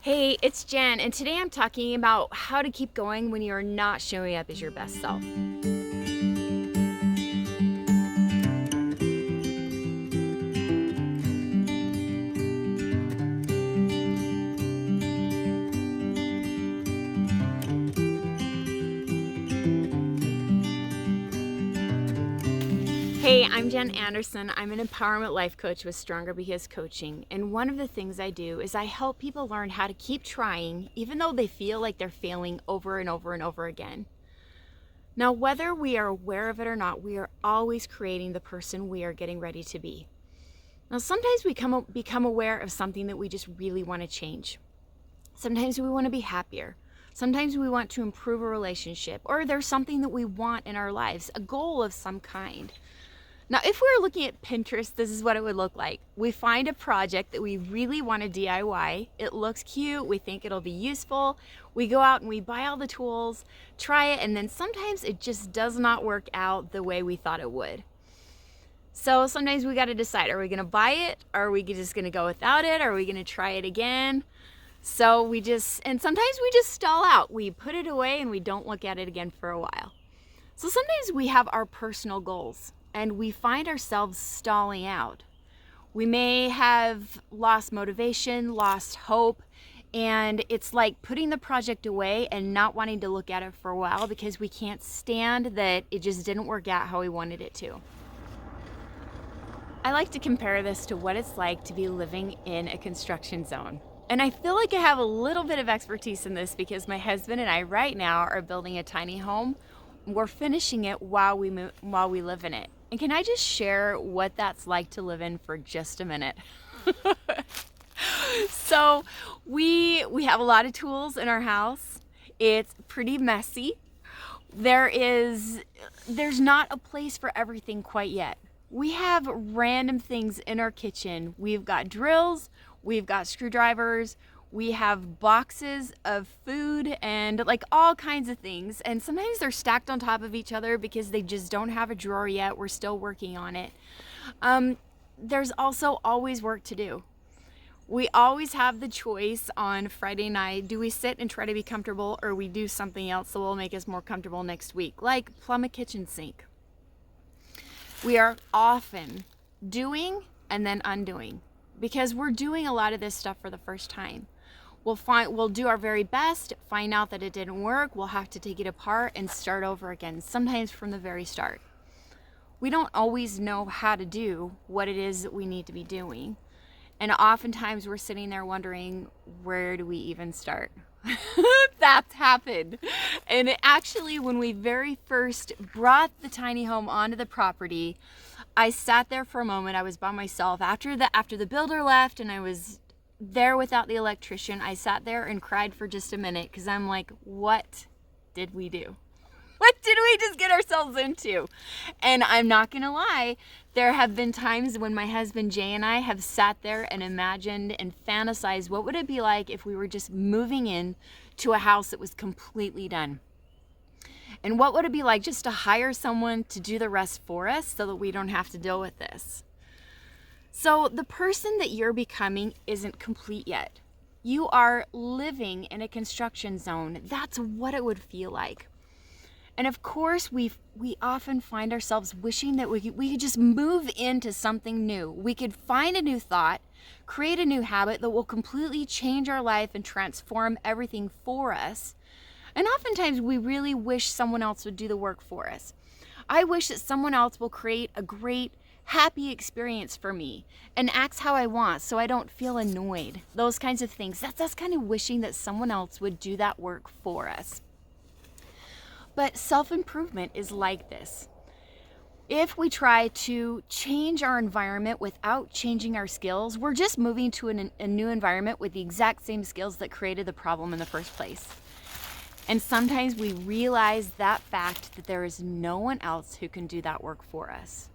Hey, it's Jen, and today I'm talking about how to keep going when you're not showing up as your best self. Hey, I'm Jen Anderson. I'm an empowerment life coach with Stronger Because Coaching. And one of the things I do is I help people learn how to keep trying, even though they feel like they're failing over and over and over again. Now, whether we are aware of it or not, we are always creating the person we are getting ready to be. Now, sometimes we become aware of something that we just really want to change. Sometimes we want to be happier. Sometimes we want to improve a relationship, or there's something that we want in our lives, a goal of some kind. Now, if we were looking at Pinterest, this is what it would look like. We find a project that we really want to DIY. It looks cute. We think it'll be useful. We go out and we buy all the tools, try it, and then sometimes it just does not work out the way we thought it would. So sometimes we got to decide, are we going to buy it? Are we just going to go without it? Are we going to try it again? And sometimes we just stall out. We put it away and we don't look at it again for a while. So sometimes we have our personal goals, and we find ourselves stalling out. We may have lost motivation, lost hope, and it's like putting the project away and not wanting to look at it for a while because we can't stand that it just didn't work out how we wanted it to. I like to compare this to what it's like to be living in a construction zone. And I feel like I have a little bit of expertise in this because my husband and I right now are building a tiny home. We're finishing it while we live in it. And can I just share what that's like to live in for just a minute? So we have a lot of tools in our house. It's pretty messy. There's not a place for everything quite yet. We have random things in our kitchen. We've got drills, we've got screwdrivers, we have boxes of food and like all kinds of things. And sometimes they're stacked on top of each other because they just don't have a drawer yet. We're still working on it. There's also always work to do. We always have the choice on Friday night. Do we sit and try to be comfortable, or we do something else that will make us more comfortable next week, like plumb a kitchen sink? We are often doing and then undoing because we're doing a lot of this stuff for the first time. We'll do our very best, find out that it didn't work, we'll have to take it apart and start over again, sometimes from the very start. We don't always know how to do what it is that we need to be doing. And oftentimes we're sitting there wondering, where do we even start? That's happened. And actually, when we very first brought the tiny home onto the property, I sat there for a moment. I was by myself after the builder left and I was there without the electrician. I sat there and cried for just a minute because I'm like, what did we do? What did we just get ourselves into? And I'm not gonna lie, there have been times when my husband Jay and I have sat there and imagined and fantasized what would it be like if we were just moving in to a house that was completely done. And what would it be like just to hire someone to do the rest for us so that we don't have to deal with this? So the person that you're becoming isn't complete yet. You are living in a construction zone. That's what it would feel like. And of course, we often find ourselves wishing that we could just move into something new. We could find a new thought, create a new habit that will completely change our life and transform everything for us. And oftentimes we really wish someone else would do the work for us. I wish that someone else will create a great, happy experience for me and acts how I want so I don't feel annoyed. Those kinds of things. That's kind of wishing that someone else would do that work for us. But self-improvement is like this. If we try to change our environment without changing our skills, we're just moving to a new environment with the exact same skills that created the problem in the first place. And sometimes we realize that fact that there is no one else who can do that work for us.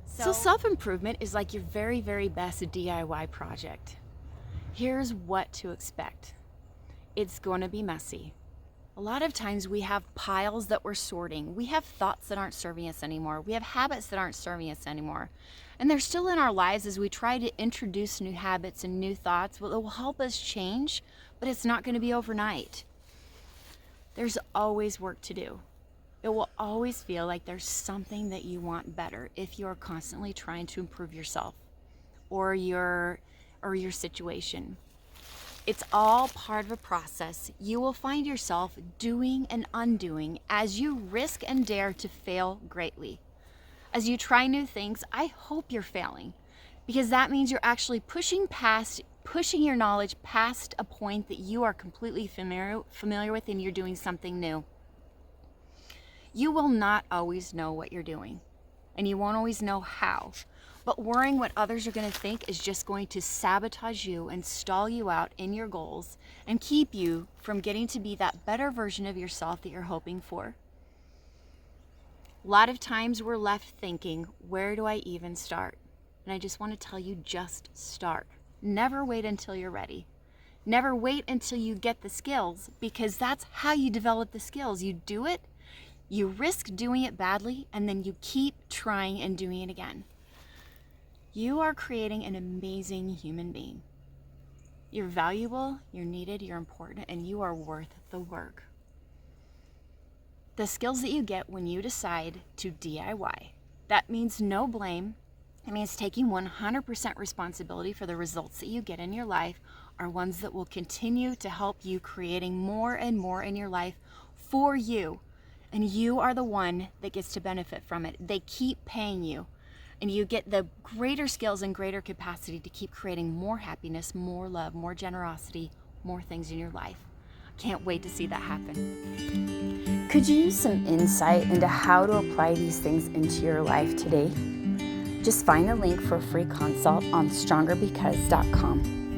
So self-improvement is like your very, very best DIY project. Here's what to expect. It's going to be messy. A lot of times we have piles that we're sorting. We have thoughts that aren't serving us anymore. We have habits that aren't serving us anymore. And they're still in our lives as we try to introduce new habits and new thoughts. Well, it will help us change, but it's not going to be overnight. There's always work to do. It will always feel like there's something that you want better if you are constantly trying to improve yourself or your situation. It's all part of a process you will find yourself doing and undoing as you risk and dare to fail greatly. As you try new things, I hope you're failing, because that means you're actually pushing your knowledge past a point that you are completely familiar with, and you're doing something new. You will not always know what you're doing, and you won't always know how. But worrying what others are going to think is just going to sabotage you and stall you out in your goals and keep you from getting to be that better version of yourself that you're hoping for. A lot of times we're left thinking, where do I even start? And I just want to tell you, just start. Never wait until you're ready. Never wait until you get the skills, because that's how you develop the skills. You do it, you risk doing it badly, and then you keep trying and doing it again. You are creating an amazing human being. You're valuable, you're needed, you're important, and you are worth the work. The skills that you get when you decide to DIY, that means no blame. It means taking 100% responsibility for the results that you get in your life, are ones that will continue to help you creating more and more in your life for you. And you are the one that gets to benefit from it. They keep paying you. And you get the greater skills and greater capacity to keep creating more happiness, more love, more generosity, more things in your life. Can't wait to see that happen. Could you use some insight into how to apply these things into your life today? Just find a link for a free consult on strongerbecause.com.